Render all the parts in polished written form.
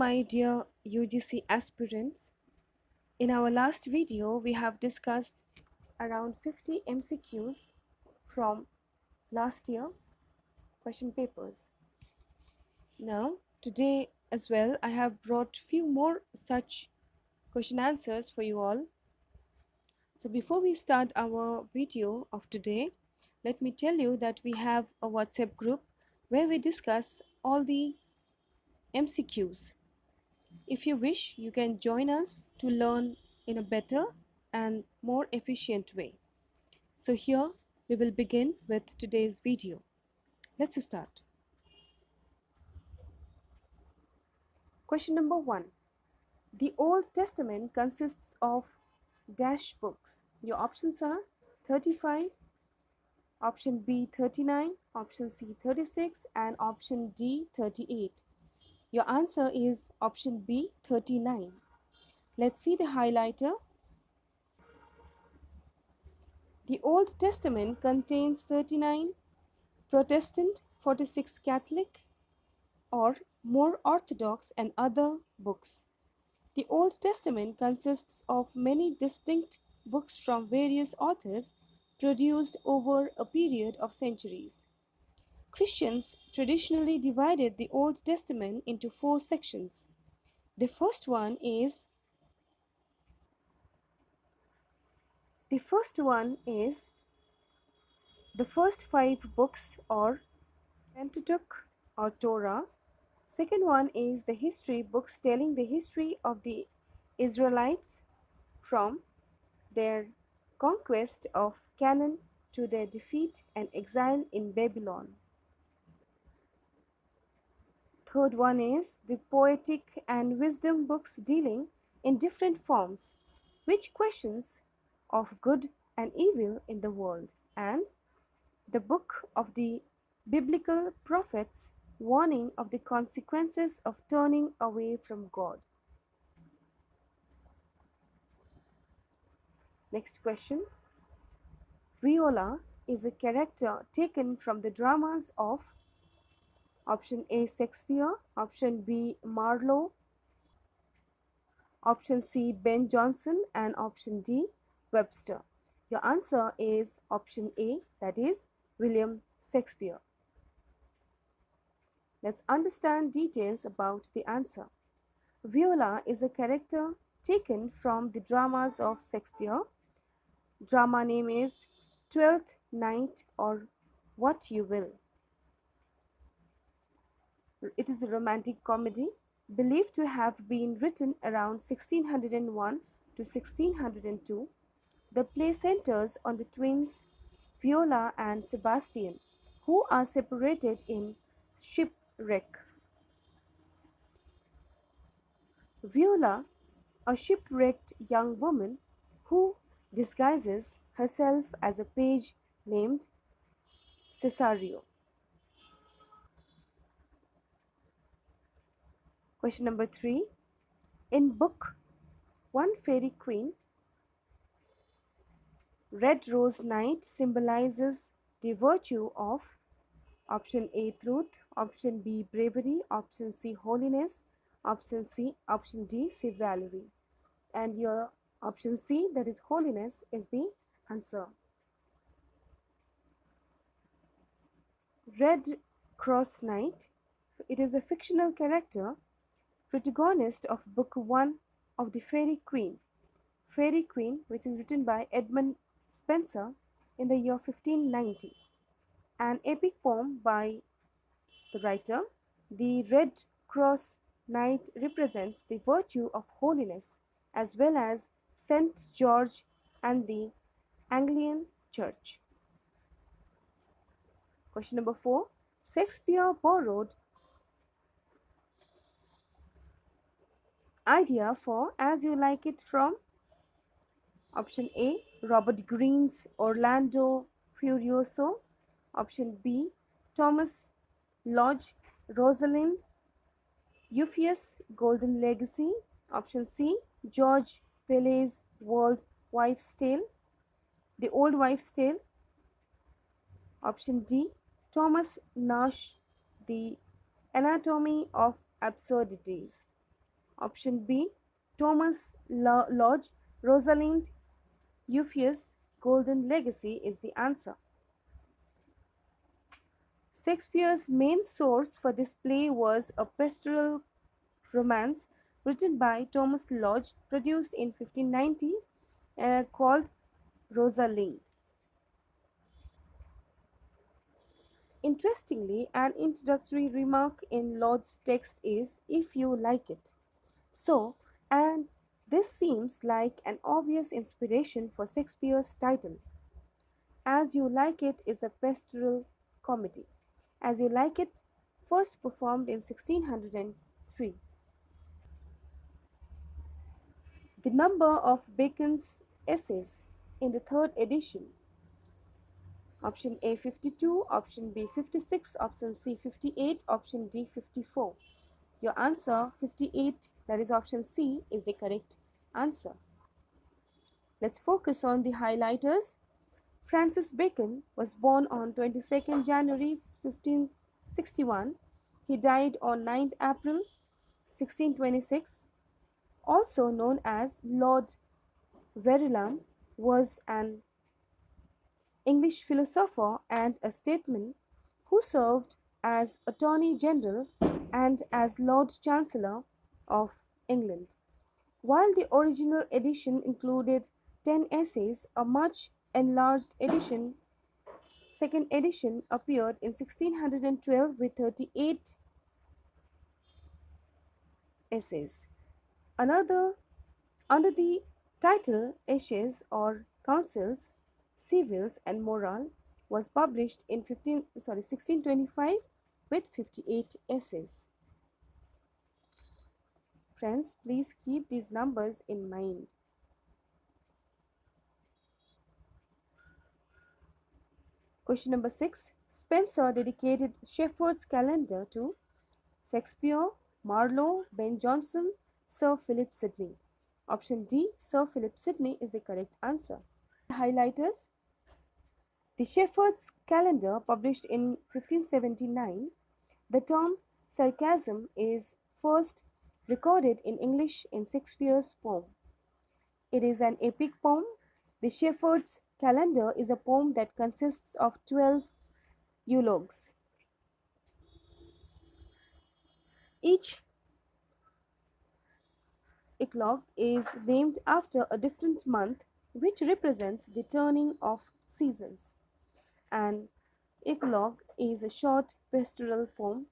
my dear UGC aspirants. In our last video, we have discussed around 50 MCQs from last year question papers. Now, today as well, I have brought few more such question answers for you all. So before we start our video of today, let me tell you that we have a WhatsApp group where we discuss all the MCQs. If you wish, you can join us to learn in a better and more efficient way. So here we will begin with today's video. Let's start. Question number 1. The Old Testament consists of dash books. Your options are 35, option B 39, option C 36 and option D 38. Your answer is option B 39. Let's see the highlighter. The Old Testament contains 39 Protestant, 46 Catholic or more Orthodox and other books. The Old Testament consists of many distinct books from various authors produced over a period of centuries. Christians traditionally divided the Old Testament into 4 sections. The first one is the first 5 books or Pentateuch or Torah. Second one is the history books telling the history of the Israelites from their conquest of Canaan to their defeat and exile in Babylon. Third one is the poetic and wisdom books dealing in different forms which questions of good and evil in the world, and the book of the biblical prophets warning of the consequences of turning away from God. Next question. Viola is a character taken from the dramas of option A Shakespeare, option B Marlowe, option C Ben Jonson and option D Webster. Your answer is option A, that is William Shakespeare. Let's understand details about the answer. Viola is a character taken from the dramas of Shakespeare. Drama name is Twelfth Night or What You Will. It is a romantic comedy believed to have been written around 1601 to 1602. The play centers on the twins Viola and Sebastian, who are separated in shipwreck. Viola, a shipwrecked young woman who disguises herself as a page named Cesario. Question number 3. In book One Fairy Queen, Red Rose Knight symbolizes the virtue of option A truth, option B bravery, option C holiness, option D chivalry. And your option C, that is holiness, is the answer. Red Cross Knight, it is a fictional character, protagonist of book 1 of the Fairy Queen, which is written by Edmund Spenser in the year 1590. An epic poem by the writer. The Red Cross Knight represents the virtue of holiness as well as St. George and the Anglican Church. Question number 4. Shakespeare borrowed idea for As You Like It from option A Robert Greene's Orlando Furioso, option B Thomas Lodge Rosalind, Euphues Golden Legacy, option C George Peele's Old Wives' Tale, option D Thomas Nash, The Anatomy of Absurdities. Option B, Thomas Lodge, Rosalind Euphues' Golden Legacy is the answer. Shakespeare's main source for this play was a pastoral romance written by Thomas Lodge, produced in 1590, called Rosalind. Interestingly, an introductory remark in Lodge's text is, "if you like it." So, and this seems like an obvious inspiration for Shakespeare's title. As You Like It is a pastoral comedy. As You Like It, first performed in 1603. The number of Bacon's essays in the third edition. Option A 52, option B 56, option C 58, option D 54. Your answer 58, that is option C, is the correct answer. Let's focus on the highlighters. Francis Bacon was born on 22nd January 1561. He died on 9th April 1626. Also known as Lord Verulam, was an English philosopher and a statesman who served as Attorney General and as Lord Chancellor of England. While the original edition included 10 essays, a much enlarged edition, second edition, appeared in 1612 with 38 essays. Under the title Essays or Counsels, Civils and Moral, was published in 1625 with 58 essays. Friends, please keep these numbers in mind. Question number 6. Spencer dedicated Shepherd's Calendar to Shakespeare, Marlowe, Ben Jonson, Sir Philip Sidney. Option D, Sir Philip Sidney, is the correct answer. Highlighters. The Shepherd's Calendar, published in 1579, the term sarcasm is first recorded in English in Shakespeare's poem. It is an epic poem. The Shepherd's Calendar is a poem that consists of 12 eulogues. Each eclogue is named after a different month, which represents the turning of seasons. An eclogue is a short pastoral poem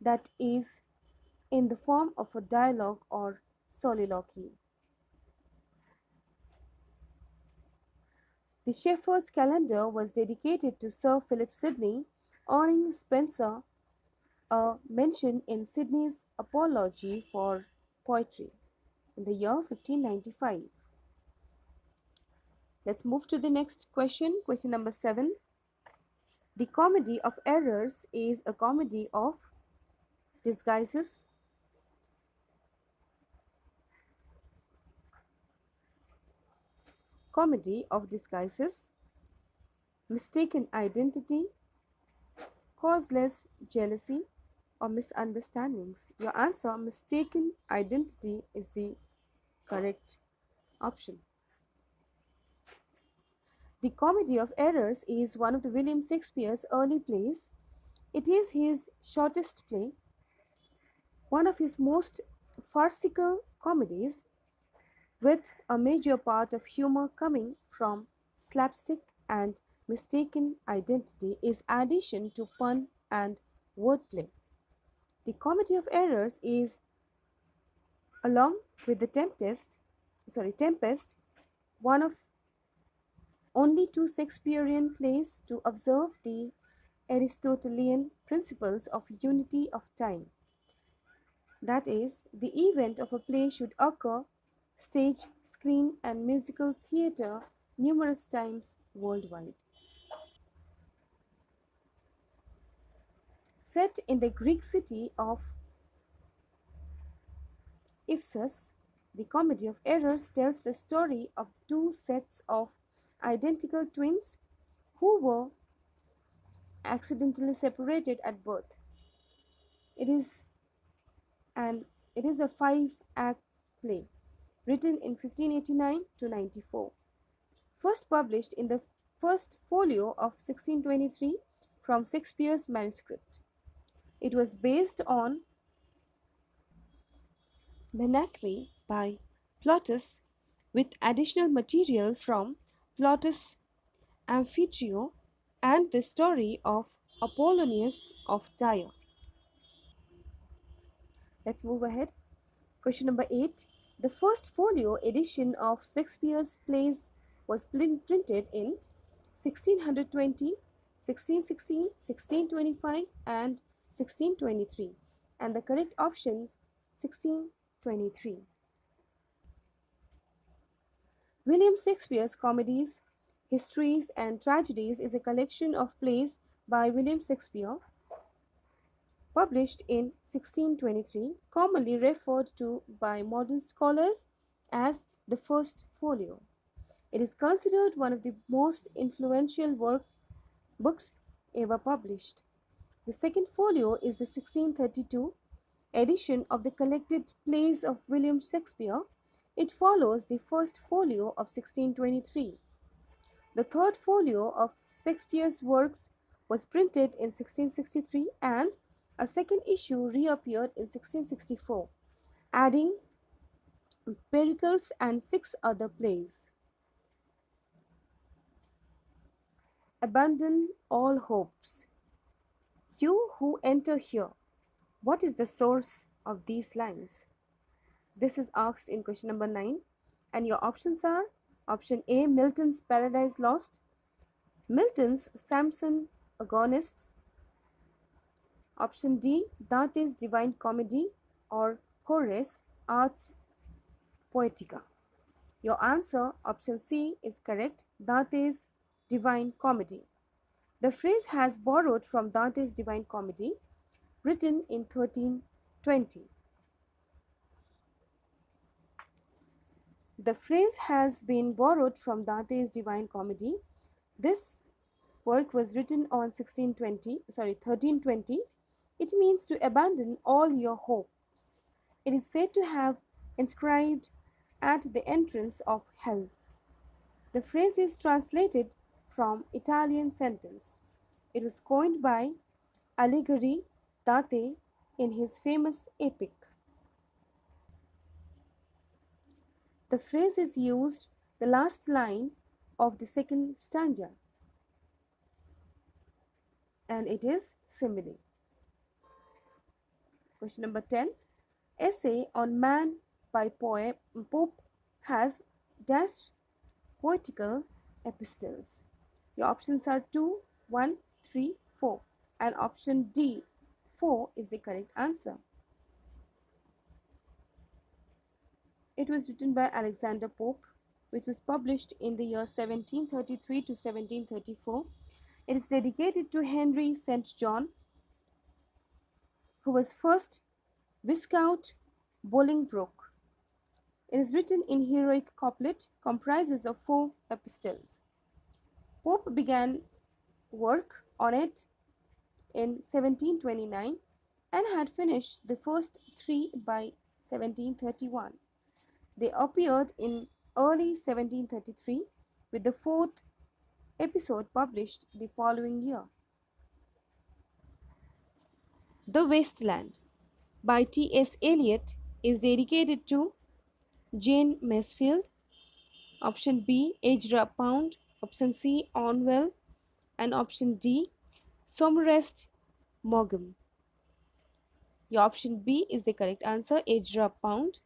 that is in the form of a dialogue or soliloquy. The Shepherd's Calendar was dedicated to Sir Philip Sidney, earning Spencer a mention in Sidney's Apology for Poetry in the year 1595. Let's move to the next question. Question number 7. The Comedy of Errors is a comedy of disguises, mistaken identity, causeless jealousy, or misunderstandings. Your answer, mistaken identity, is the correct option. The Comedy of Errors is one of the William Shakespeare's early plays. It is his shortest play, one of his most farcical comedies, with a major part of humor coming from slapstick, and mistaken identity is addition to pun and wordplay. The Comedy of Errors is, along with the Tempest, one of only 2 Shakespearean plays to observe the Aristotelian principles of unity of time. That is, the event of a play should occur stage, screen, and musical theatre numerous times worldwide. Set in the Greek city of Ephesus, the Comedy of Errors tells the story of 2 sets of identical twins who were accidentally separated at birth. It is an It is a 5-act play written in 1589 to 94. First published in the first folio of 1623 from Shakespeare's manuscript. It was based on Menachmi by Plautus with additional material from Plautus' Amphitryo and the story of Apollonius of Tyre. Let's move ahead. Question number 8. The first folio edition of Shakespeare's plays was printed in 1620, 1616, 1625 and 1623, and the correct option 1623. William Shakespeare's Comedies, Histories and Tragedies is a collection of plays by William Shakespeare published in 1623, commonly referred to by modern scholars as the First Folio. It is considered one of the most influential books ever published. The Second Folio is the 1632 edition of the collected plays of William Shakespeare. It follows the First Folio of 1623. The Third Folio of Shakespeare's works was printed in 1663 and a second issue reappeared in 1664, adding Pericles and 6 other plays. Abandon all hopes. You who enter here, what is the source of these lines? This is asked in question number 9, and your options are option A, Milton's Paradise Lost, Milton's Samson Agonistes, option D, Dante's Divine Comedy, or Horace Ars Poetica. Your answer, option C, is correct, Dante's Divine Comedy. The phrase has borrowed from Dante's Divine Comedy, written in 1320. The phrase has been borrowed from Dante's Divine Comedy. This work was written on 1320. It means to abandon all your hopes. It is said to have inscribed at the entrance of hell. The phrase is translated from Italian sentence. It was coined by Alighieri Dante in his famous epic. The phrase is used the last line of the second stanza, and it is simile. Question number 10. Essay on Man by Pope has dash poetical epistles. Your options are 2, 1, 3, 4, and option D, 4 is the correct answer. It was written by Alexander Pope, which was published in the year 1733 to 1734. It is dedicated to Henry St. John, who was first Viscount Bolingbroke. It is written in heroic couplet, comprises of 4 epistles. Pope began work on it in 1729 and had finished the first 3 by 1731. They appeared in early 1733 with the 4th episode published the following year. The Wasteland by T.S. Eliot is dedicated to Jane Masefield, option B, Ezra Pound, option C, Orwell, and option D, Somerset Maugham. Your option B is the correct answer, Ezra Pound.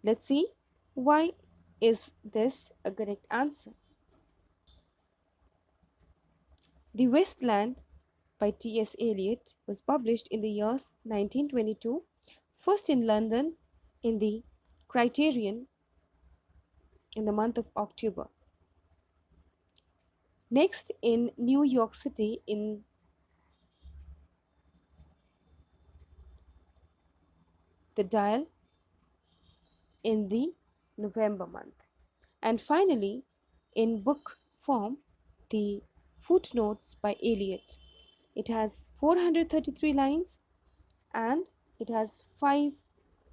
Let's see why is this a correct answer. The Wasteland by T.S. Eliot was published in the year 1922, first in London in the Criterion in the month of October. Next in New York City in the Dial in the November month. And finally, in book form, the Footnotes by Eliot. It has 433 lines and it has 5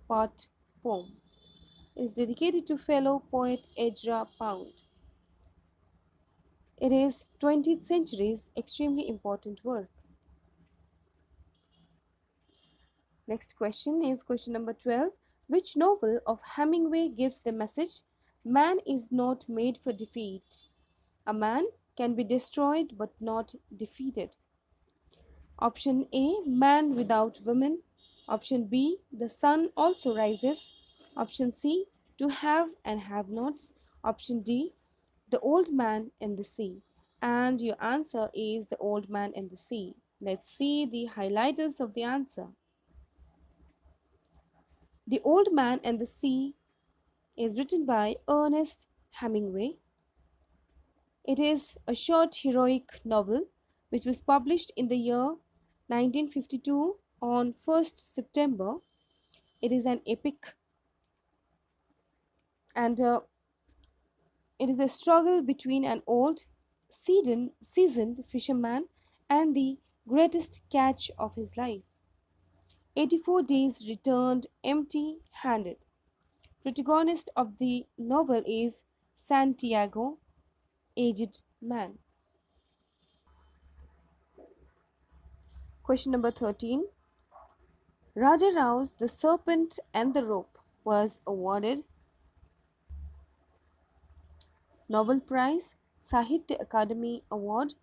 part poem. It is dedicated to fellow poet Ezra Pound. It is 20th century's extremely important work. Next question is question number 12. Which novel of Hemingway gives the message, "Man is not made for defeat. A man can be destroyed but not defeated"? Option A, Man Without Women. Option B, The Sun Also Rises. Option C, To Have and Have Nots. Option D, The Old Man and the Sea. And your answer is The Old Man and the Sea. Let's see the highlighters of the answer. The Old Man and the Sea is written by Ernest Hemingway. It is a short heroic novel which was published in the year 1952 on 1st September. It is an epic, and it is a struggle between an old, seasoned fisherman and the greatest catch of his life. 84 days returned empty-handed. Protagonist of the novel is Santiago, aged man. Question number 13. Raja Rao's The Serpent and the Rope was awarded Nobel Prize, Sahitya Academy Award,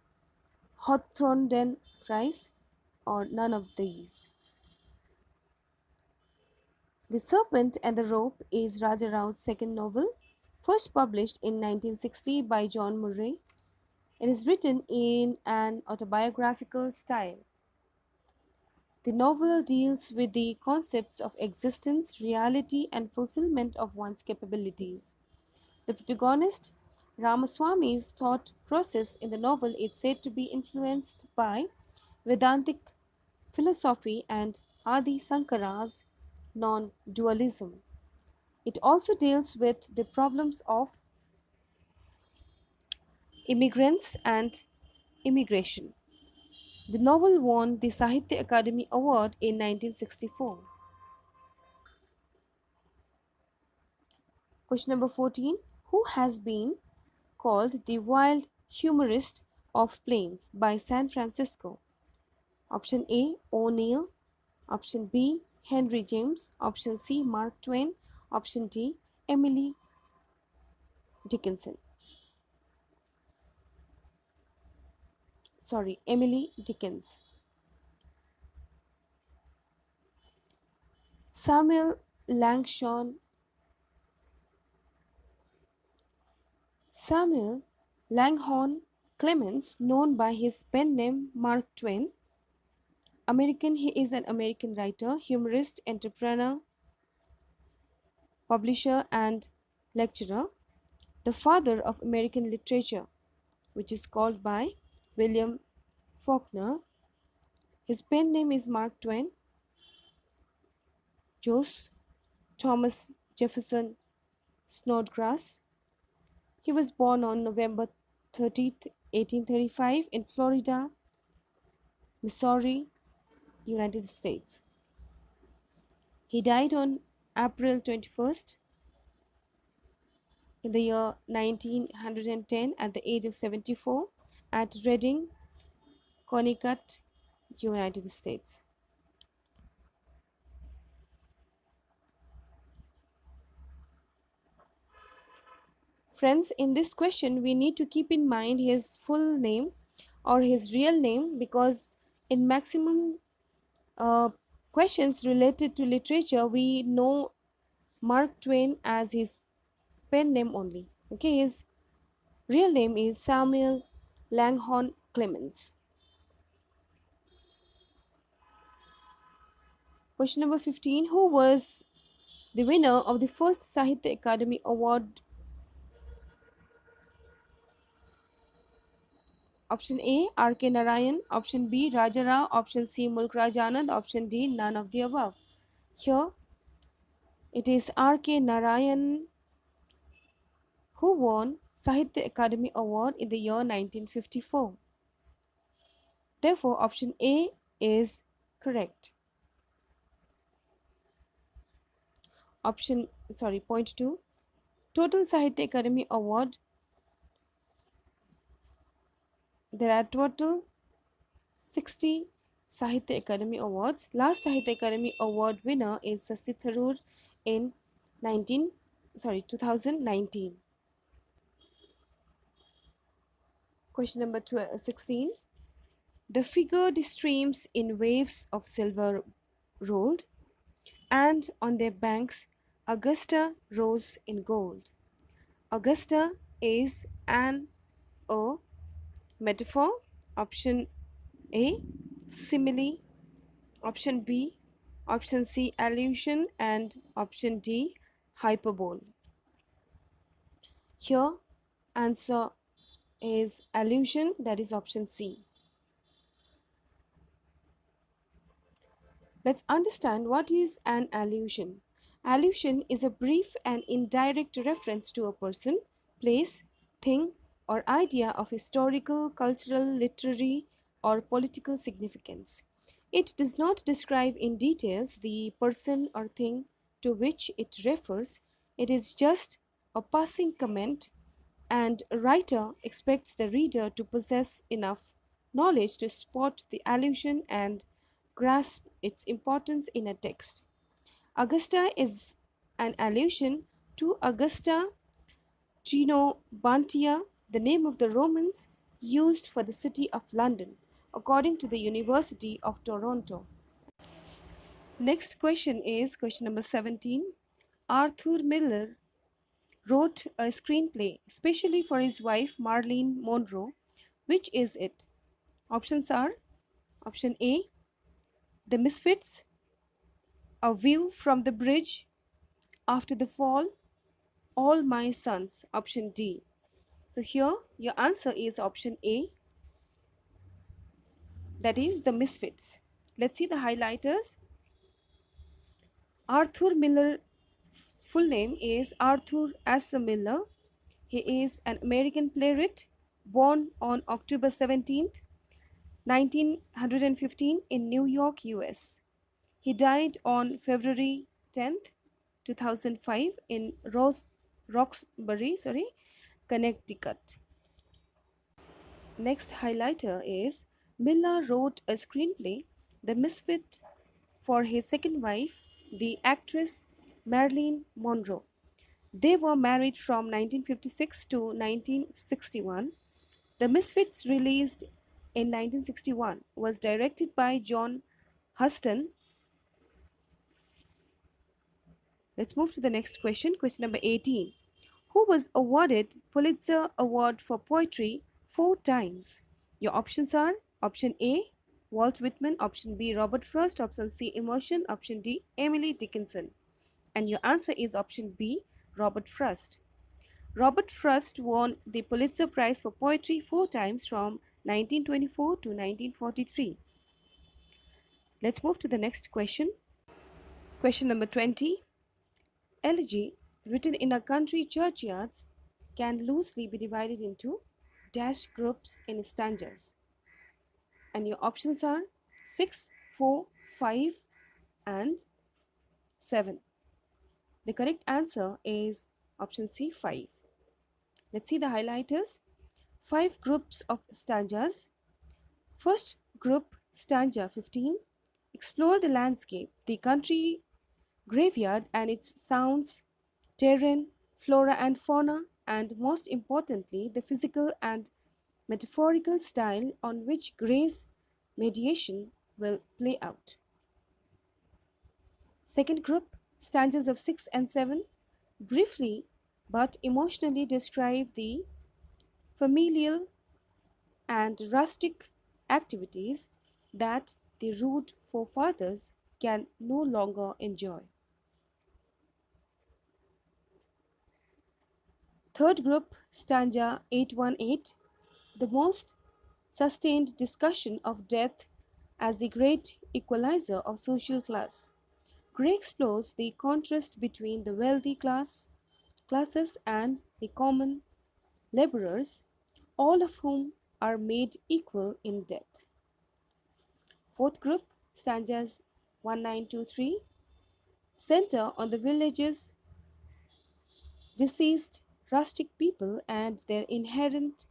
Hawthornden Prize, or none of these. The Serpent and the Rope is Raja Rao's second novel, first published in 1960 by John Murray. It is written in an autobiographical style. The novel deals with the concepts of existence, reality, and fulfillment of one's capabilities. The protagonist, Ramaswamy's thought process in the novel is said to be influenced by Vedantic philosophy and Adi Sankara's non-dualism. It also deals with the problems of immigrants and immigration. The novel won the Sahitya Academy Award in 1964. Question number 14. Who has been called the wild humorist of plains by San Francisco? Option A, O'Neill. Option B, Henry James. Option C, Mark Twain. Option D, Emily Dickinson. Emily Dickens. Samuel Langhorne Clemens, known by his pen name Mark Twain. He is an American writer, humorist, entrepreneur, publisher, and lecturer, the father of American literature, which is called by William Faulkner. His pen name is Mark Twain. Jos Thomas Jefferson Snodgrass. He was born on November 30th, 1835 in Florida, Missouri, United States. He died on April 21st in the year 1910 at the age of 74 at Reading, Connecticut, United States. Friends, in this question we need to keep in mind his full name or his real name, because in maximum questions related to literature we know Mark Twain as his pen name only. Okay, his real name is Samuel Langhorne Clemens. Question number 15. Who was the winner of the first Sahitya Academy Award? Option A, R.K. Narayan. Option B, Raja Rao. Option C, Mulk Raj Anand. Option D, none of the above. Here it is R.K. Narayan who won Sahitya Academy Award in the year 1954. Therefore, option A is correct. Point 2. Total Sahitya Academy Award. There are total 60 Sahitya Academy Awards. Last Sahitya Academy Award winner is Sasi Tharoor in 2019. Question number 16. The figured streams in waves of silver rolled, and on their banks Augusta rose in gold. Augusta is a metaphor. Option A, simile. Option B, option C, allusion, and option D, hyperbole. Here, answer is allusion, that is option C. Let's understand what is an allusion. Allusion is a brief and indirect reference to a person, place, thing, or idea of historical, cultural, literary, or political significance. It does not describe in details the person or thing to which it refers. It is just a passing comment, and a writer expects the reader to possess enough knowledge to spot the allusion and grasp its importance in a text. Augusta is an allusion to Augusta Genobantia, the name of the Romans used for the city of London, according to the University of Toronto. Next question is question number 17. Arthur Miller wrote a screenplay especially for his wife Marilyn Monroe. Which is it? Options are option A, The Misfits, A View from the Bridge, After the Fall, All My Sons. Option D. So here your answer is option A, that is The Misfits. Let's see the highlighters. Arthur Miller full name is Arthur S. Miller. He is an American playwright born on October 17th, 1915 in New York, US. He died on February 10th, 2005 in Roxbury, Connecticut. Next highlighter is Miller wrote a screenplay, The Misfit, for his second wife, the actress Marilyn Monroe. They were married from 1956 to 1961. The Misfits, released in 1961, was directed by John Huston. Let's move to the next question, question number 18. Who was awarded Pulitzer Award for Poetry 4 times? Your options are option A, Walt Whitman, option B, Robert Frost, option C, Emerson, option D, Emily Dickinson. And your answer is option B, Robert Frost. Robert Frost won the Pulitzer Prize for Poetry 4 times from 1924 to 1943. Let's move to the next question. Question number 20. Elegy written in a country churchyards can loosely be divided into dash groups in stanzas. And your options are 6, 4, 5 and 7. The correct answer is option C, 5. Let's see the highlighters. 5 groups of stanzas. First group, stanza 15. Explore the landscape, the country graveyard and its sounds, terrain, flora and fauna, and most importantly, the physical and metaphorical style on which Gray's mediation will play out. Second group, stanzas of 6 and 7, briefly but emotionally describe the familial and rustic activities that the rude forefathers can no longer enjoy. Third group, stanza 818, the most sustained discussion of death as the great equalizer of social class. Gray explores the contrast between the wealthy classes and the common laborers, all of whom are made equal in death. Fourth group, stanzas 1923, center on the village's deceased rustic people and their inherent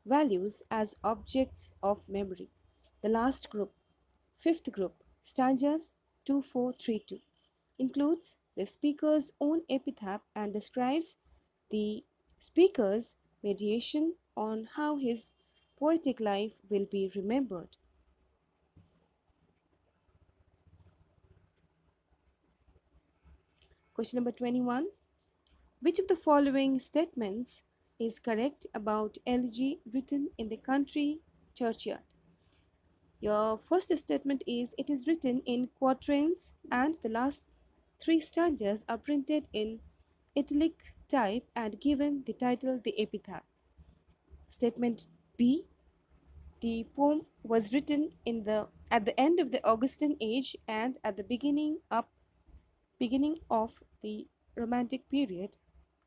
values as objects of memory. The last group, fifth group, stanzas 2432, includes the speaker's own epitaph and describes the speaker's meditation on how his poetic life will be remembered. Question number 21. Which of the following statements is correct about elegy written in the country churchyard? Your first statement is it is written in quatrains and the last three stanzas are printed in italic type and given the title the epitaph. Statement B, the poem was written at the end of the Augustan age and at the beginning of the Romantic period,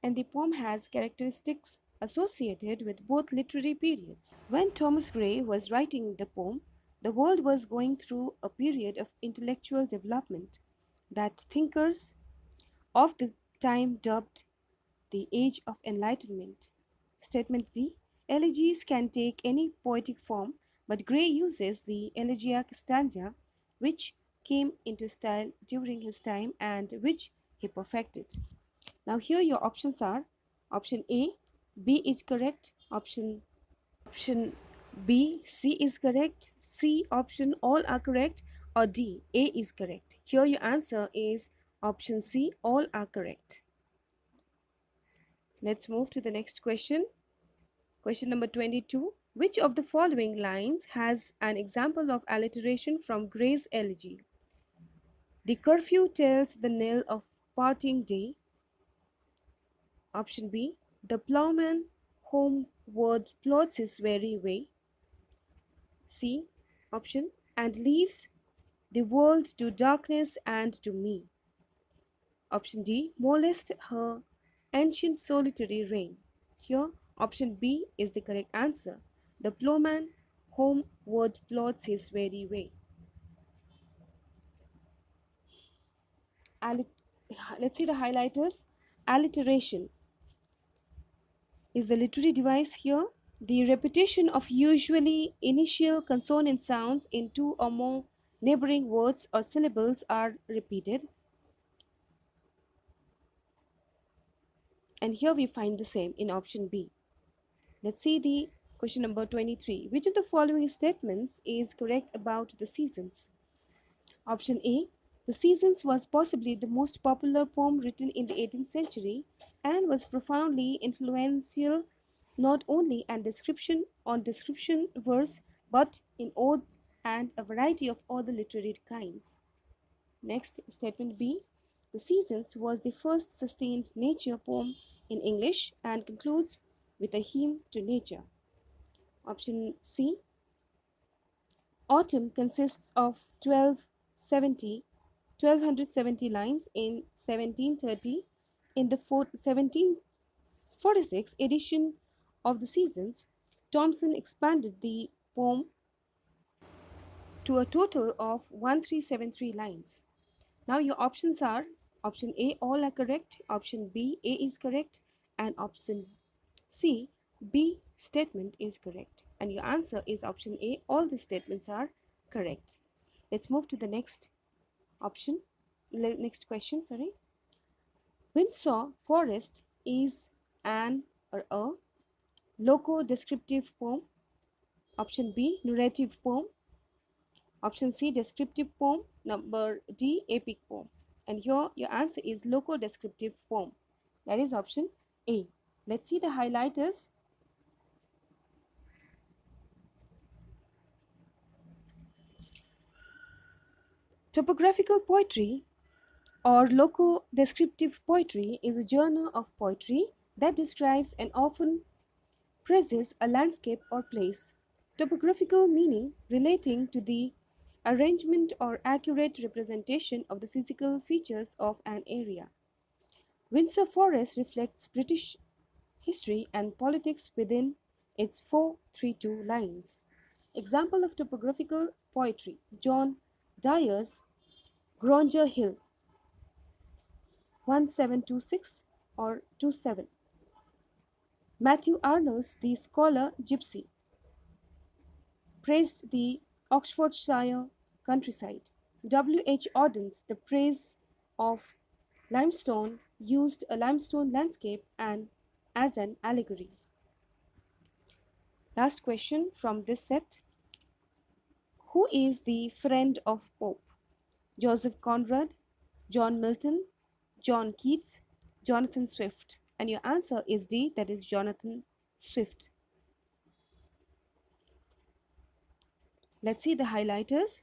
and the poem has characteristics associated with both literary periods. When Thomas Gray was writing the poem, the world was going through a period of intellectual development that thinkers of the time dubbed the Age of Enlightenment. Statement D. Elegies can take any poetic form, but Gray uses the elegiac stanza, which came into style during his time and which he perfected. Now here your options are option A, B is correct, option B, C is correct, C option all are correct, or D, A is correct. Here your answer is option C, all are correct. Let's move to the next question. Question number 22. Which of the following lines has an example of alliteration from Gray's elegy? The curfew tells the knell of parting day. Option B. The ploughman homeward plods his weary way. C. Option and leaves the world to darkness and to me. Option D. Molest her ancient solitary reign. Here, option B is the correct answer. The ploughman homeward plods his weary way. Let's see the highlighters. Alliteration is the literary device here. The repetition of usually initial consonant sounds in two or more neighboring words or syllables are repeated. And here we find the same in option B. Let's see the question number 23. Which of the following statements is correct about the seasons? Option A. The Seasons was possibly the most popular poem written in the 18th century and was profoundly influential not only in description verse but in ode and a variety of other literary kinds. Next, statement B. The Seasons was the first sustained nature poem in English and concludes with a hymn to nature. Option C. Autumn consists of 1270 lines in 1730. In the 1746 edition of the Seasons, Thomson expanded the poem to a total of 1373 lines. Now your options are option A, all are correct, option B, A is correct, and option C, B statement is correct. And your answer is option A, all the statements are correct. Let's move to the next question. Windsor Forest is an or a loco-descriptive poem. Option B, narrative poem. Option C, descriptive poem. Number D, epic poem. And here your answer is loco-descriptive poem. That is option A. Let's see the highlighters. Topographical poetry or loco-descriptive poetry is a genre of poetry that describes and often praises a landscape or place. Topographical meaning relating to the arrangement or accurate representation of the physical features of an area. Windsor Forest reflects British history and politics within its 432 lines. Example of topographical poetry: John Dyer's Grainger Hill. 1726 or 27. Matthew Arnold's The Scholar Gypsy praised the Oxfordshire countryside. W. H. Auden's The Praise of Limestone used a limestone landscape as an allegory. Last question from this set. Who is the friend of Pope? Joseph Conrad, John Milton, John Keats, Jonathan Swift. And your answer is D, that is Jonathan Swift. Let's see the highlighters.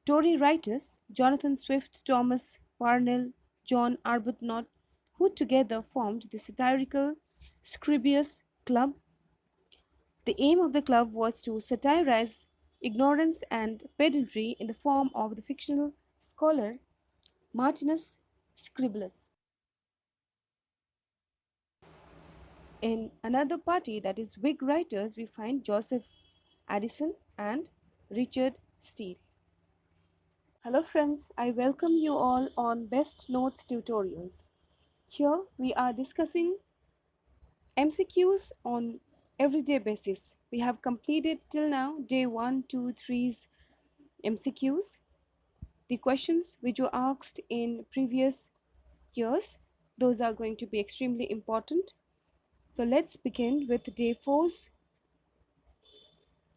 Tory writers Jonathan Swift, Thomas Parnell, John Arbuthnot, who together formed the satirical Scribner's Club. The aim of the club was to satirize ignorance and pedantry in the form of the fictional scholar Martinus Scriblerus. In another party, that is Whig writers, we find Joseph Addison and Richard Steele. Hello friends, I welcome you all on Best Notes Tutorials. Here we are discussing MCQs on everyday basis. We have completed till now day 1, 2, 3's MCQs. The questions which were asked in previous years, those are going to be extremely important. So let's begin with day 4's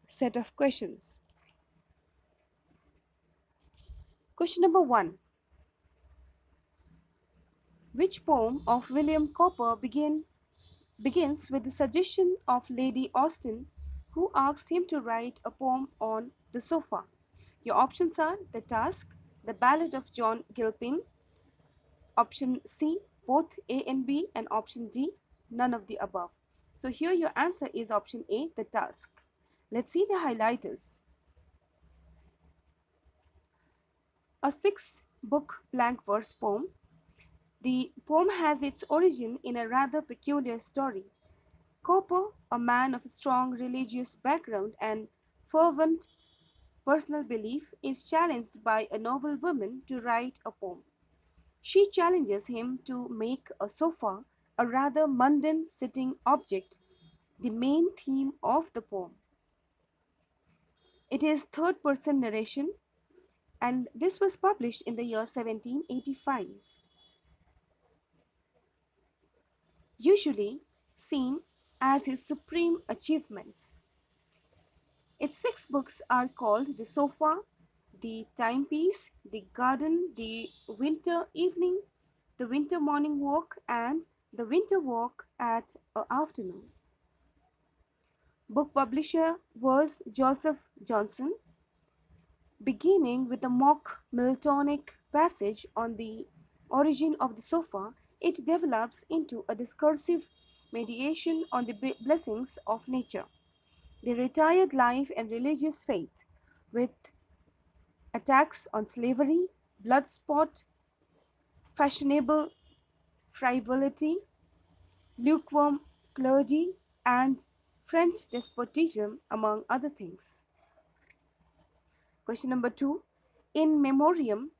set of questions. Question number 1. Which poem of William Cowper begins with the suggestion of Lady Austen, who asked him to write a poem on the sofa? Your options are The Task, The Ballad of John Gilpin, option C, both A and B, and option D, none of the above. So here your answer is option A, The Task. Let's see the highlighters. A 6-book blank verse poem. The poem has its origin in a rather peculiar story. Cowper, a man of a strong religious background and fervent personal belief, is challenged by a noble woman to write a poem. She challenges him to make a sofa, a rather mundane sitting object, the main theme of the poem. It is third-person narration, and this was published in the year 1785. Usually seen as his supreme achievements. Its 6 books are called The Sofa, The Timepiece, The Garden, The Winter Evening, The Winter Morning Walk, and The Winter Walk at Afternoon. Book publisher was Joseph Johnson. Beginning with a mock Miltonic passage on the origin of the sofa, it develops into a discursive meditation on the blessings of nature, the retired life and religious faith, with attacks on slavery, blood sport, fashionable frivolity, lukewarm clergy, and French despotism, among other things. Question number 2. In Memoriam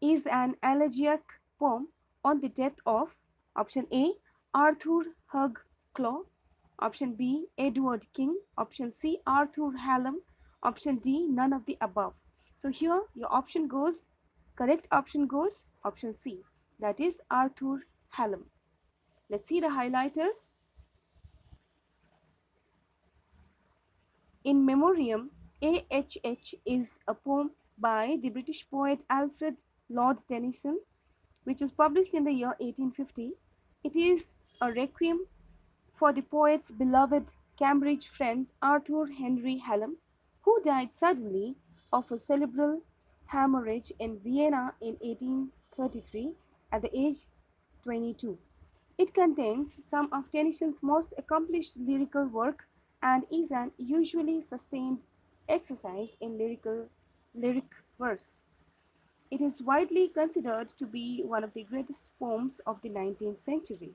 is an elegiac poem on the death of option A, Arthur Hugh Clough, option B, Edward King, option C, Arthur Hallam, option D, none of the above. So here your option goes, correct option goes option C, that is Arthur Hallam. Let's see the highlighters. In Memoriam, AHH is a poem by the British poet Alfred Lord Tennyson, which was published in the year 1850. It is a requiem for the poet's beloved Cambridge friend Arthur Henry Hallam, who died suddenly of a cerebral hemorrhage in Vienna in 1833 at the age 22. It contains some of Tennyson's most accomplished lyrical work and is an usually sustained exercise in lyric verse. It is widely considered to be one of the greatest poems of the 19th century.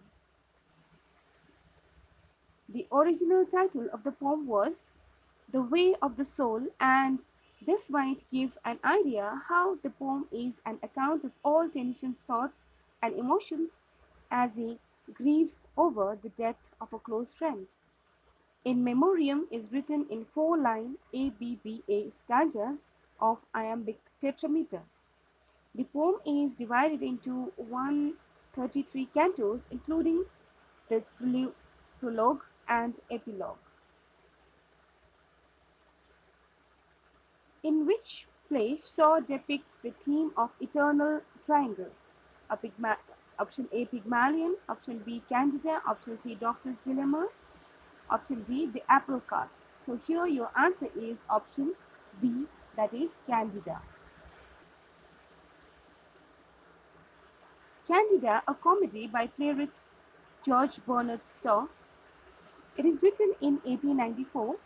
The original title of the poem was the way of the soul, and this might give an idea how the poem is an account of all tensions, thoughts, and emotions as he grieves over the death of a close friend. In Memoriam is written in 4-line ABBA stanzas of iambic tetrameter. The poem is divided into 133 cantos, including the prologue and epilogue. In which play Shaw depicts the theme of eternal triangle? Option A, Pygmalion, option B, Candida, option C, Doctor's Dilemma, option D, the apple cart. So here your answer is option B, that is Candida. Candida, a comedy by playwright George Bernard Shaw. It is written in 1894.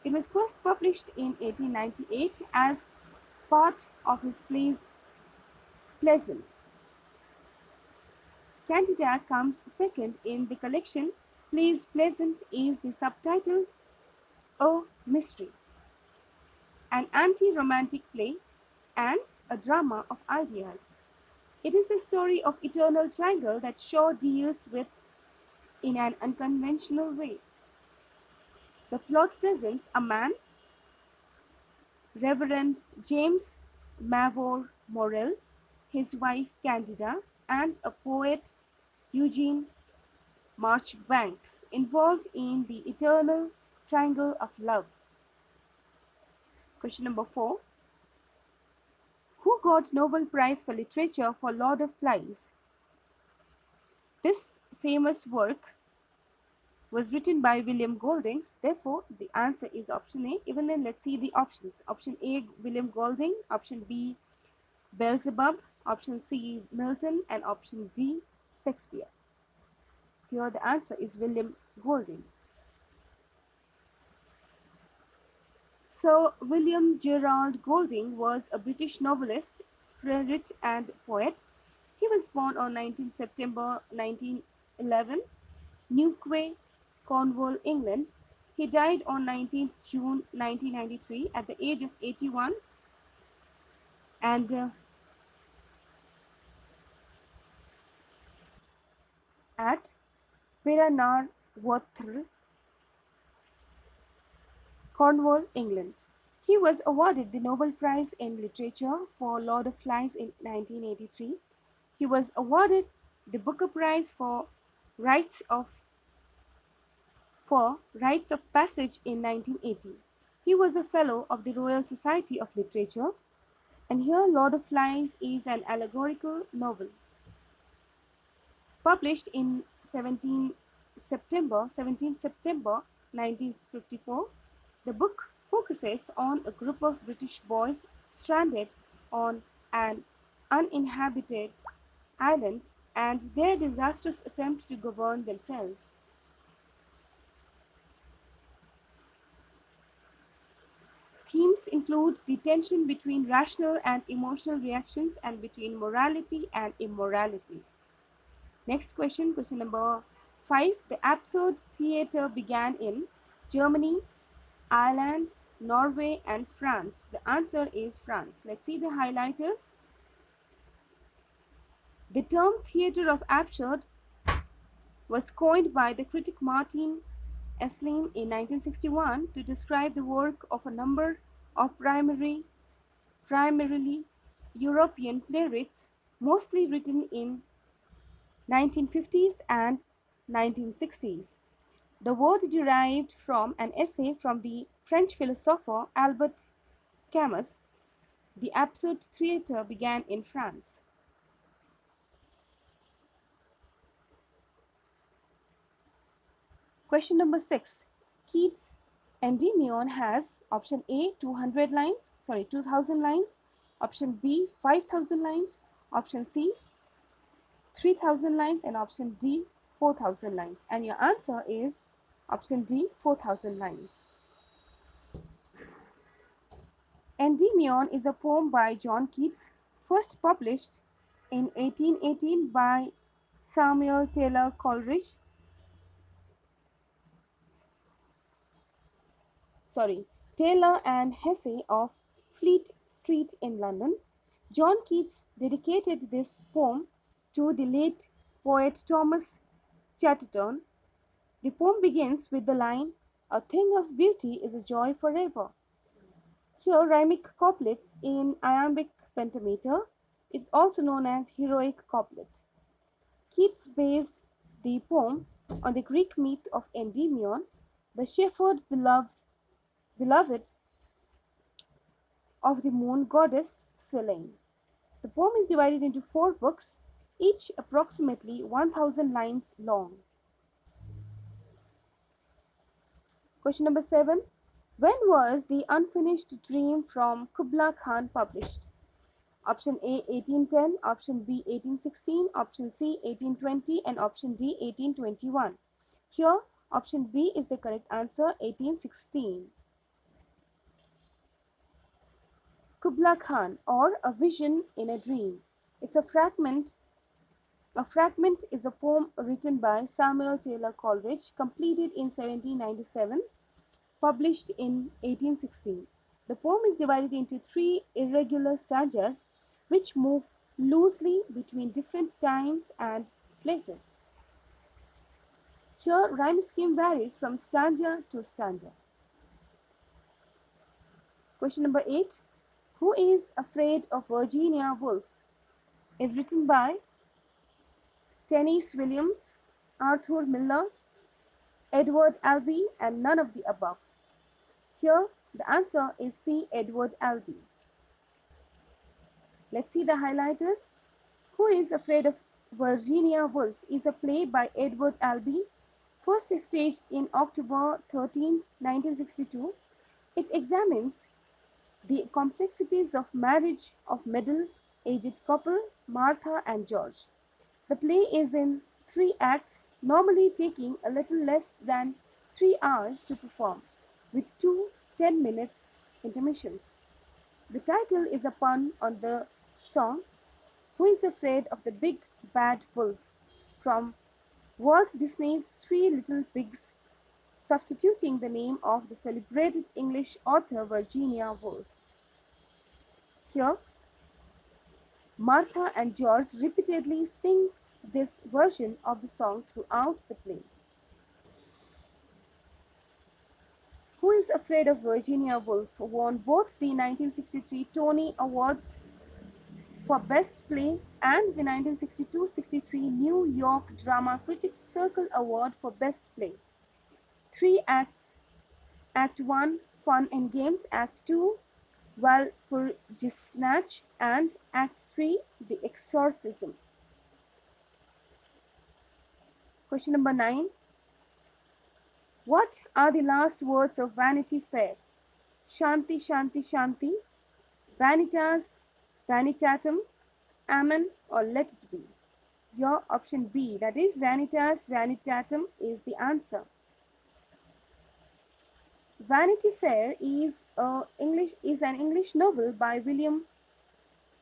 It was first published in 1898 as part of his plays Pleasant. Candida comes second in the collection. Plays Pleasant is the subtitle A Mystery, an anti-romantic play and a drama of ideas. It is the story of eternal triangle that Shaw deals with in an unconventional way. The plot presents a man, Reverend James Mavor Morrell, his wife Candida, and a poet, Eugene Marchbanks, involved in the eternal triangle of love. Question number 4. Who got Nobel Prize for Literature for Lord of Flies? This famous work was written by William Golding. Therefore, the answer is option A. Even then, let's see the options. Option A, William Golding. Option B, Beelzebub. Option C, Milton. And option D, Shakespeare. Here the answer is William Golding. Sir William Gerald Golding was a British novelist, playwright and poet. He was born on 19 September 1911, Newquay, Cornwall, England. He died on 19th June 1993 at the age of 81 and at Piranarwathra, Cornwall, England. He was awarded the Nobel Prize in Literature for Lord of Flies in 1983. He was awarded the Booker Prize for Rites of Passage in 1980. He was a Fellow of the Royal Society of Literature, and here Lord of Flies is an allegorical novel. Published in 17 September 1954, the book focuses on a group of British boys stranded on an uninhabited island and their disastrous attempt to govern themselves. Themes include the tension between rational and emotional reactions and between morality and immorality. Next question, question number 5. The absurd theatre began in Germany, Ireland, Norway, and France. The answer is France. Let's see the highlighters. The term theatre of absurd was coined by the critic Martin Esslin in 1961 to describe the work of a number of primarily European playwrights, mostly written in 1950s and 1960s. The word derived from an essay from the French philosopher Albert Camus. The absurd theatre began in France. Question number 6. Keats' Endymion has option A 2000 lines, option B 5000 lines, option C 3000 lines, and option D 4000 lines. And your answer is option D 4000 lines. Endymion is a poem by John Keats, first published in 1818 by Samuel Taylor Coleridge. Taylor and Hesse of Fleet Street in London. John Keats dedicated this poem to the late poet Thomas Chatterton. The poem begins with the line, "A thing of beauty is a joy forever." Here, rhymic couplets in iambic pentameter is also known as heroic couplet. Keats based the poem on the Greek myth of Endymion, the shepherd beloved of the moon goddess Selene. The poem is divided into 4 books, each approximately 1000 lines long. Question number 7. When was The Unfinished Dream from Kubla Khan published? Option A 1810, option B 1816, option C 1820 and option D 1821. Here option B is the correct answer, 1816. Kubla Khan, or A Vision in a Dream. It's a fragment. A fragment is a poem written by Samuel Taylor Coleridge, completed in 1797, published in 1816. The poem is divided into 3 irregular stanzas which move loosely between different times and places. Here, rhyme scheme varies from stanza to stanza. Question number 8. Who is Afraid of Virginia Woolf? Is written by Tennessee Williams, Arthur Miller, Edward Albee, and none of the above. Here, the answer is C. Edward Albee. Let's see the highlighters. Who is Afraid of Virginia Woolf is a play by Edward Albee, first staged in October 13, 1962. It examines the complexities of marriage of middle-aged couple Martha and George. The play is in 3 acts, normally taking a little less than 3 hours to perform, with 2 10-minute intermissions. The title is a pun on the song "Who is Afraid of the Big Bad Wolf" from Walt Disney's Three Little Pigs, substituting the name of the celebrated English author Virginia Woolf. Here, Martha and George repeatedly sing this version of the song throughout the play. Who is Afraid of Virginia Woolf won both the 1963 Tony Awards for Best Play and the 1962-63 New York Drama Critics Circle Award for Best Play. 3 acts: Act 1, Fun and Games; Act 2, Walpurgisnacht; and Act 3, The Exorcism. Question number 9. What are the last words of Vanity Fair? Shanti, Shanti, Shanti, Vanitas, Vanitatum, Amen, or Let It Be. Your option B, that is Vanitas, Vanitatum, is the answer. Vanity Fair is an English novel by William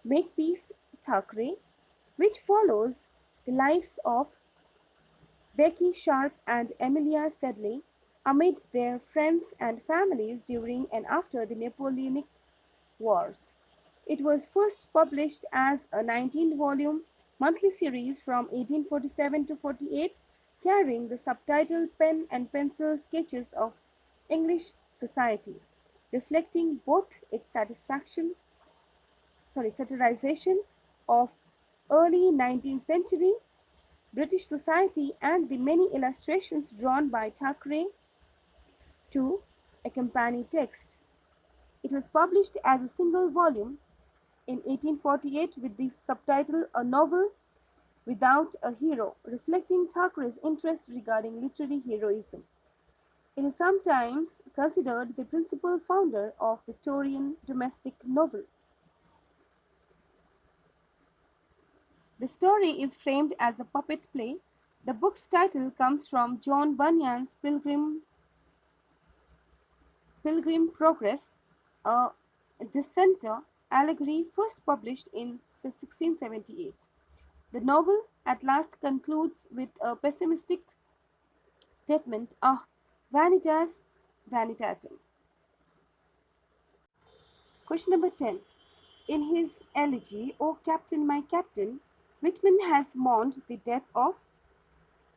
Makepeace Thackeray, which follows the lives of Becky Sharp and Emilia Sedley amid their friends and families during and after the Napoleonic Wars. It was first published as a 19-volume monthly series from 1847 to 48, carrying the subtitle "Pen and Pencil Sketches of English Society," reflecting both its satirization of early 19th century British society and the many illustrations drawn by Thackeray to accompany text. It was published as a single volume in 1848 with the subtitle "A Novel Without a Hero," reflecting Thackeray's interest regarding literary heroism. It is sometimes considered the principal founder of Victorian domestic novel. The story is framed as a puppet play. The book's title comes from John Bunyan's Pilgrim Progress, a dissenter allegory first published in 1678. The novel at last concludes with a pessimistic statement of Vanitas Vanitatum. Question number 10. In his elegy, O Captain, my Captain, Whitman has mourned the death of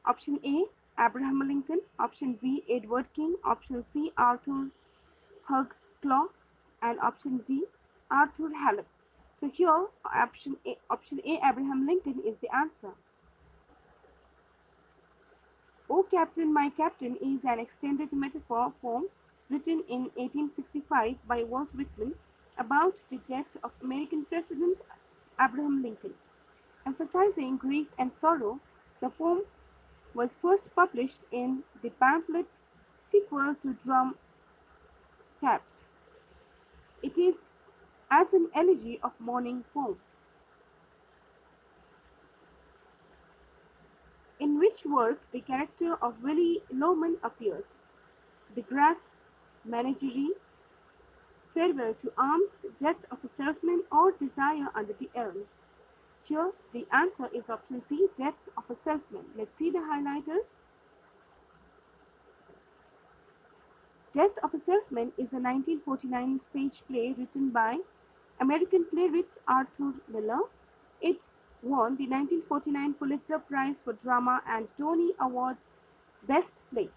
option A. Abraham Lincoln, option B. Edward King, option C. Arthur Hugclaw, and option D. Arthur Hallam. So here option A Abraham Lincoln is the answer. O Captain, My Captain is an extended metaphor poem written in 1865 by Walt Whitman about the death of American President Abraham Lincoln. Emphasizing grief and sorrow, the poem was first published in the pamphlet sequel to Drum Taps. It is as an elegy of mourning poem. In which work the character of Willie Loman appears? The Grass Menagerie, Farewell to Arms, Death of a Salesman, or Desire Under the Elms? Here the answer is option C, Death of a Salesman. Let's see the highlighters. Death of a Salesman is a 1949 stage play written by American playwright Arthur Miller. It won the 1949 Pulitzer Prize for Drama and Tony Awards Best Play.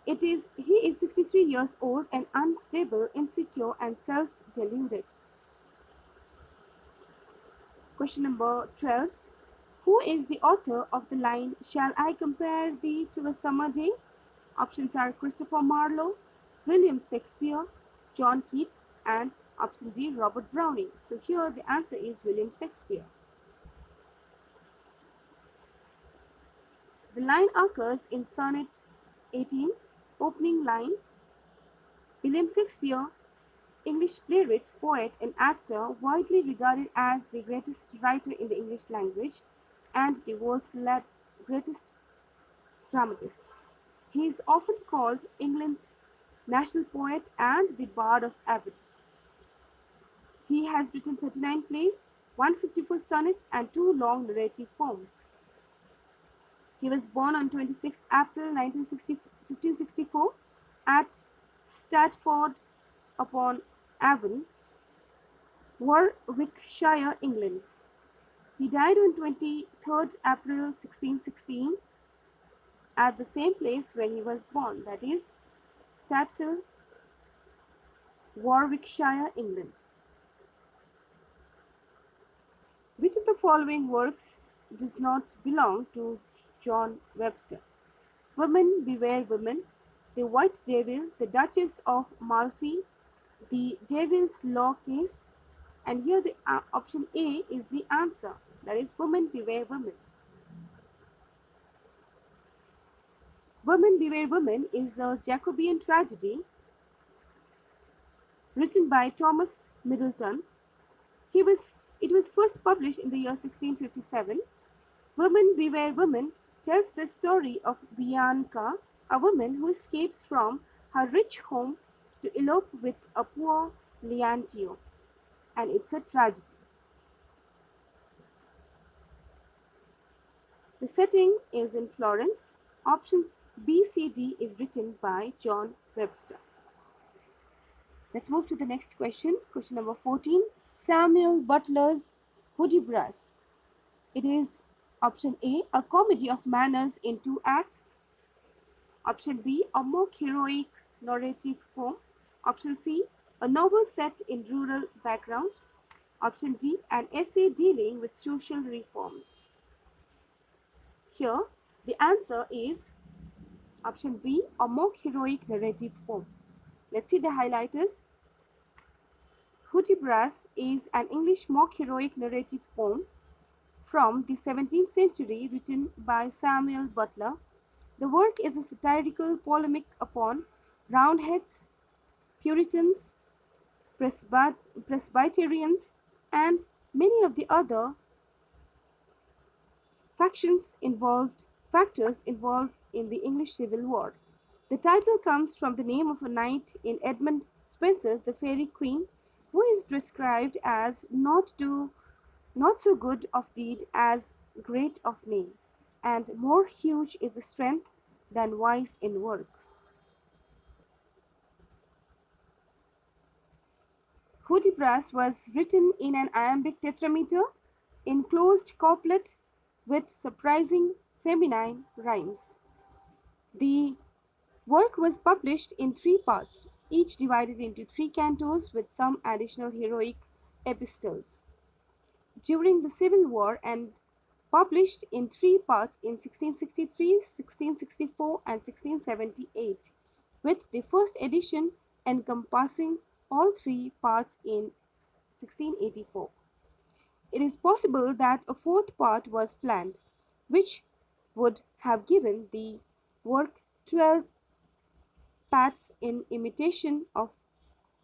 He is 63 years old and unstable, insecure, and self-deluded. Question number 12. Who is the author of the line, Shall I compare thee to a summer day? Options are Christopher Marlowe, William Shakespeare, John Keats, and option D, Robert Browning. So here the answer is William Shakespeare. The line occurs in Sonnet 18, opening line. William Shakespeare, English playwright, poet, and actor, widely regarded as the greatest writer in the English language and the world's greatest dramatist. He is often called England's national poet and the Bard of Avon. He has written 39 plays, 154 sonnets, and 2 long narrative poems. He was born on 26 April 1564 at Stratford-upon-Avon, Warwickshire, England. He died on 23 April 1616 at the same place where he was born, that is, Stratford, Warwickshire, England. Which of the following works does not belong to John Webster? Women Beware Women, The White Devil, The Duchess of Malfi, The Devil's Law Case, and here the option A is the answer, that is Women Beware Women. Women Beware Women is a Jacobean tragedy written by Thomas Middleton. It was first published in the year 1657. Women Beware Women tells the story of Bianca, a woman who escapes from her rich home to elope with a poor Leontio, and it's a tragedy. The setting is in Florence. Options B, C, D is written by John Webster. Let's move to the next question. Question number 14. Samuel Butler's Hudibras. It is option A, a comedy of manners in 2 acts. Option B, a mock heroic narrative poem. Option C, a novel set in rural background. Option D, an essay dealing with social reforms. Here, the answer is option B, a mock heroic narrative poem. Let's see the highlighters. Hudibras is an English mock heroic narrative poem from the 17th century written by Samuel Butler. The work is a satirical polemic upon Roundheads, Puritans, Presbyterians, and many of the other factors involved in the English Civil War. The title comes from the name of a knight in Edmund Spenser's The Faerie Queene, who is described as not so good of deed as great of name, and more huge is the strength than wise in work. Hudibras was written in an iambic tetrameter in closed couplet with surprising feminine rhymes. The work was published in 3 parts, each divided into 3 cantos with some additional heroic epistles. During the Civil War and published in 3 parts in 1663, 1664 and 1678, with the first edition encompassing all 3 parts in 1684. It is possible that a 4th part was planned, which would have given the work 12 parts in imitation of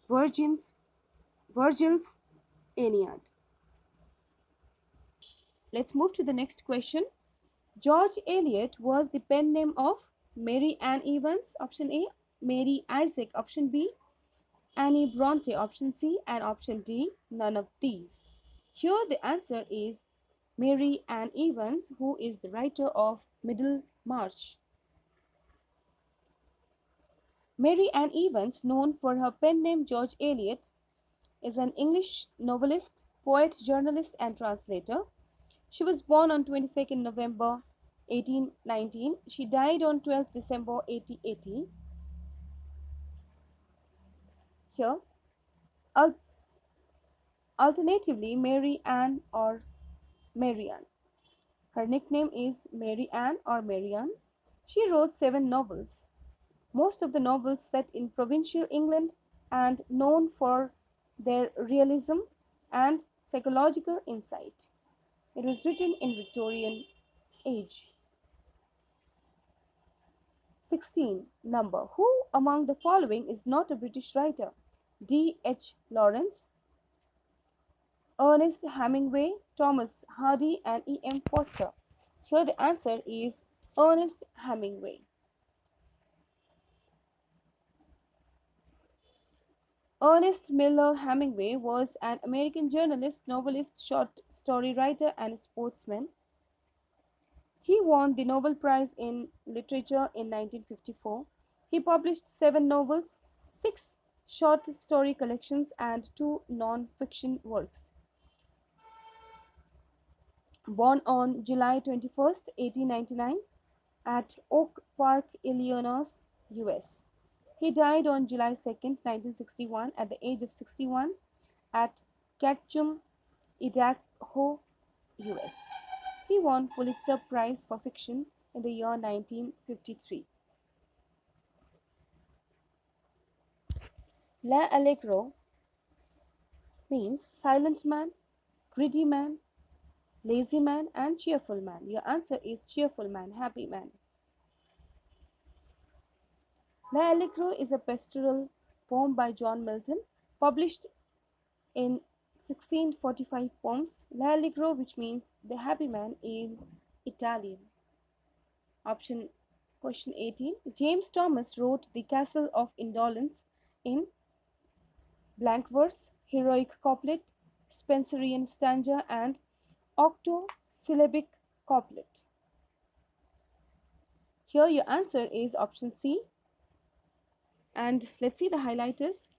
Virgil's Aeneid. Let's move to the next question. George Eliot was the pen name of Mary Ann Evans, option A, Mary Isaac, option B, Annie Bronte, option C, and option D, none of these. Here the answer is Mary Ann Evans, who is the writer of Middlemarch. Mary Ann Evans, known for her pen name George Eliot, is an English novelist, poet, journalist, and translator. She was born on 22nd November 1819. She died on 12th December 1880. Here, alternatively, Mary Ann or Marianne. Her nickname is Mary Ann or Marianne. She wrote 7 novels, most of the novels set in provincial England and known for their realism and psychological insight. It was written in Victorian age. 16. Number. Who among the following is not a British writer? D. H. Lawrence, Ernest Hemingway, Thomas Hardy, and E. M. Forster. Here the answer is Ernest Hemingway. Ernest Miller Hemingway was an American journalist, novelist, short story writer, and sportsman. He won the Nobel Prize in Literature in 1954. He published 7 novels, 6 short story collections, and 2 non-fiction works. Born on July 21st, 1899 at Oak Park, Illinois, US. He died on July 2nd, 1961 at the age of 61 at Ketchum, Idaho, US. He won Pulitzer Prize for Fiction in the year 1953. L'Allegro means silent man, greedy man, lazy man, and cheerful man. Your answer is cheerful man, happy man. L'Allegro is a pastoral poem by John Milton, published in 1645 poems. L'Allegro, which means the happy man, in Italian. Question 18. James Thomas wrote The Castle of Indolence in blank verse, heroic couplet, Spenserian stanza, and octosyllabic couplet. Here your answer is option C. And let's see the highlighters.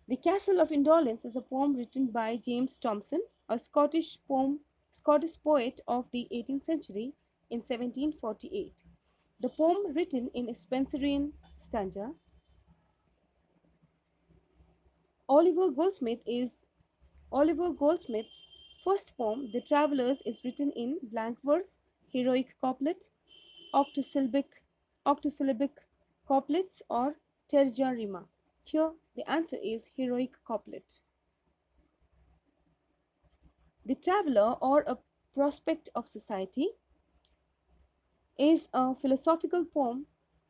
The Castle of Indolence is a poem written by James Thomson, a Scottish poet of the 18th century in 1748. The poem, written in a Spenserian stanza. Oliver Goldsmith's first poem, The Travellers, is written in blank verse, heroic couplet, octosyllabic couplets, or terza rima. Here the answer is heroic couplet. The Traveller, or a Prospect of Society, is a philosophical poem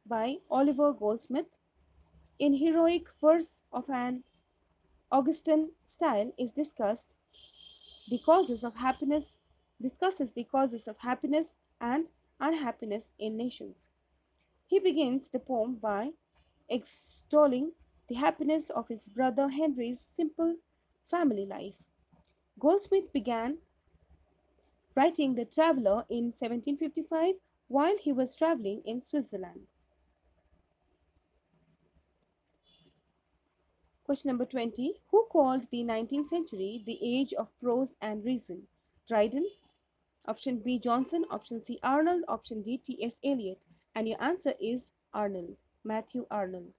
by Oliver Goldsmith. In heroic verse of an Augustan style, discusses the causes of happiness and unhappiness in nations. He begins the poem by extolling the happiness of his brother Henry's simple family life. Goldsmith began writing The Traveller in 1755 while he was traveling in Switzerland. Question number 20. Who called the 19th century the age of prose and reason? Dryden, option B Johnson, option C Arnold, option D T.S. Eliot. And your answer is Arnold, Matthew Arnold.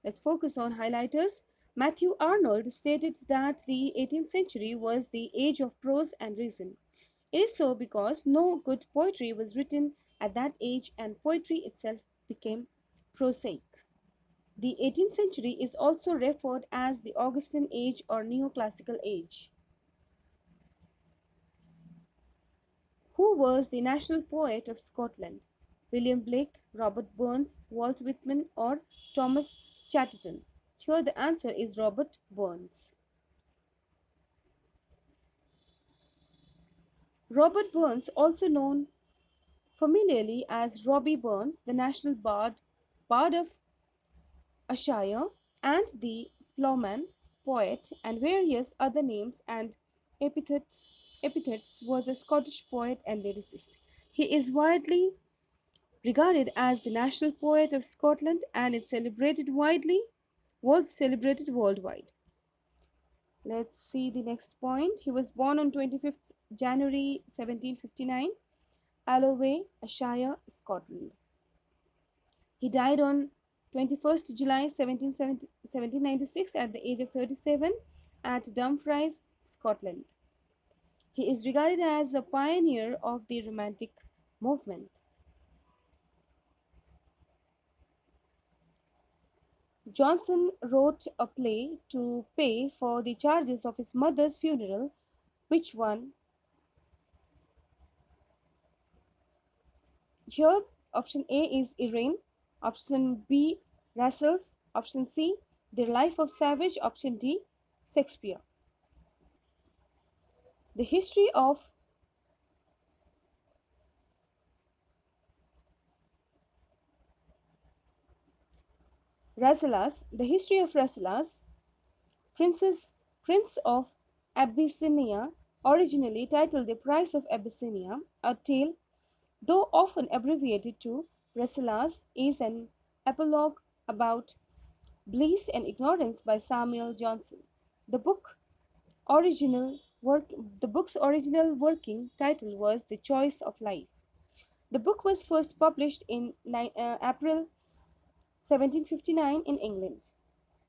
Let's focus on highlighters. Matthew Arnold stated that the 18th century was the age of prose and reason. It is so because no good poetry was written at that age and poetry itself became prosaic. The 18th century is also referred as the Augustan Age or Neoclassical Age. Who was the national poet of Scotland? William Blake, Robert Burns, Walt Whitman, or Thomas Chatterton? Here the answer is Robert Burns. Robert Burns, also known familiarly as Robbie Burns, the national bard of Ayrshire, and the ploughman, poet, and various other names and epithets, was a Scottish poet and lyricist. He is widely regarded as the national poet of Scotland and is was celebrated worldwide. Let's see the next point. He was born on 25th January 1759, Alloway, Ayrshire, Scotland. He died on 21st July 1796 at the age of 37 at Dumfries, Scotland. He is regarded as a pioneer of the Romantic movement. Johnson wrote a play to pay for the charges of his mother's funeral. Which one? Here, option A is Irene, option B, Rasselas, option C, The Life of Savage, option D, Shakespeare. The history of Rasselas, Prince of Abyssinia, originally titled The Price of Abyssinia, a tale, though often abbreviated to Rasselas, is an apologue about bliss and ignorance by Samuel Johnson. The book's original working title was The Choice of Life. The book was first published in April 1759 in England.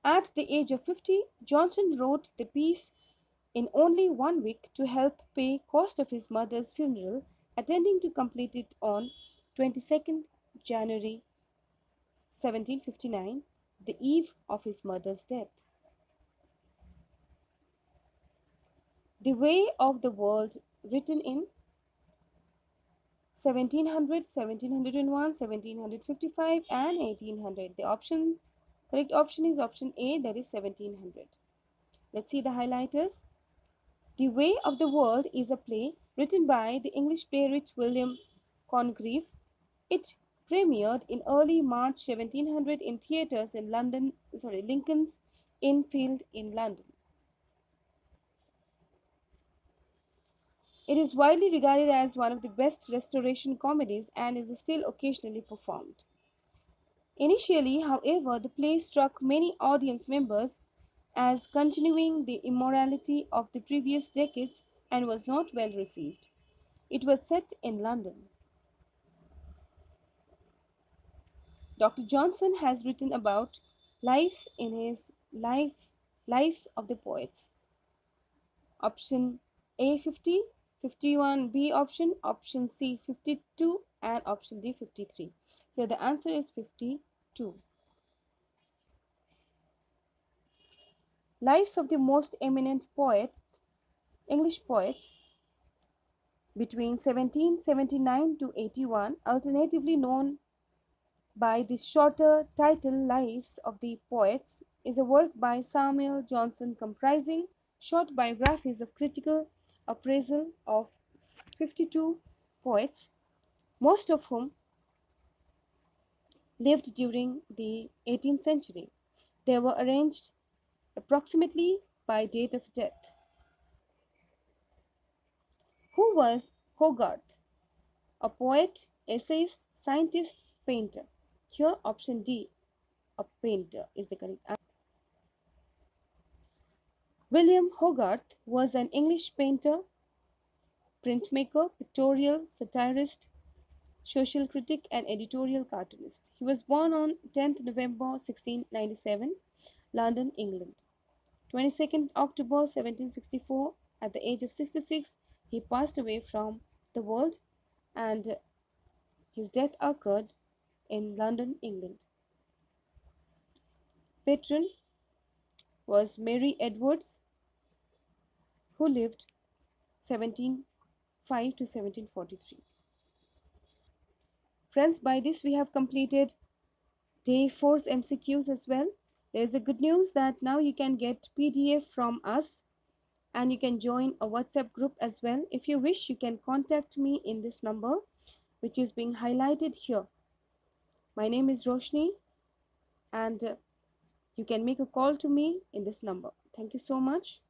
At the age of 50, Johnson wrote the piece in only 1 week to help pay cost of his mother's funeral, intending to complete it on 22nd January 1759, the eve of his mother's death. The Way of the World, written in 1700, 1701, 1755 and 1800. The correct option is option A, that is 1700. Let's see the highlighters. The Way of the World is a play written by the English playwright William Congreve. It premiered in early March 1700 in theatres in Lincoln's Inn Fields in London. It is widely regarded as one of the best Restoration comedies and is still occasionally performed. Initially, however, the play struck many audience members as continuing the immorality of the previous decades and was not well received. It was set in London. Dr. Johnson has written about lives in his Lives of the Poets. Option A 50, 51, B option C 52 and option D 53. Here the answer is 52. Lives of the most eminent English poets between 1779 to 81, alternatively known by the shorter title Lives of the Poets, is a work by Samuel Johnson comprising short biographies of critical appraisal of 52 poets, most of whom lived during the 18th century. They were arranged approximately by date of death. Who was Hogarth? A poet, essayist, scientist, painter. Here option D, a painter is the correct answer. William Hogarth was an English painter, printmaker, pictorial, satirist, social critic, and editorial cartoonist. He was born on 10th November 1697, London, England. 22nd October 1764, at the age of 66, he passed away from the world, and his death occurred in London, England. Patron was Mary Edwards, who lived 1705 to 1743. Friends, by this we have completed day 4's MCQs as well. There is a good news that now you can get PDF from us, and you can join a WhatsApp group as well. If you wish, you can contact me in this number, which is being highlighted here. My name is Roshni, and you can make a call to me in this number. Thank you so much.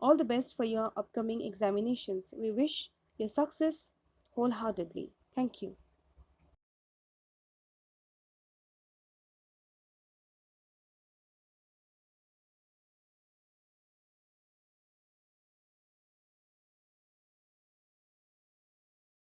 All the best for your upcoming examinations. We wish you success wholeheartedly. Thank you.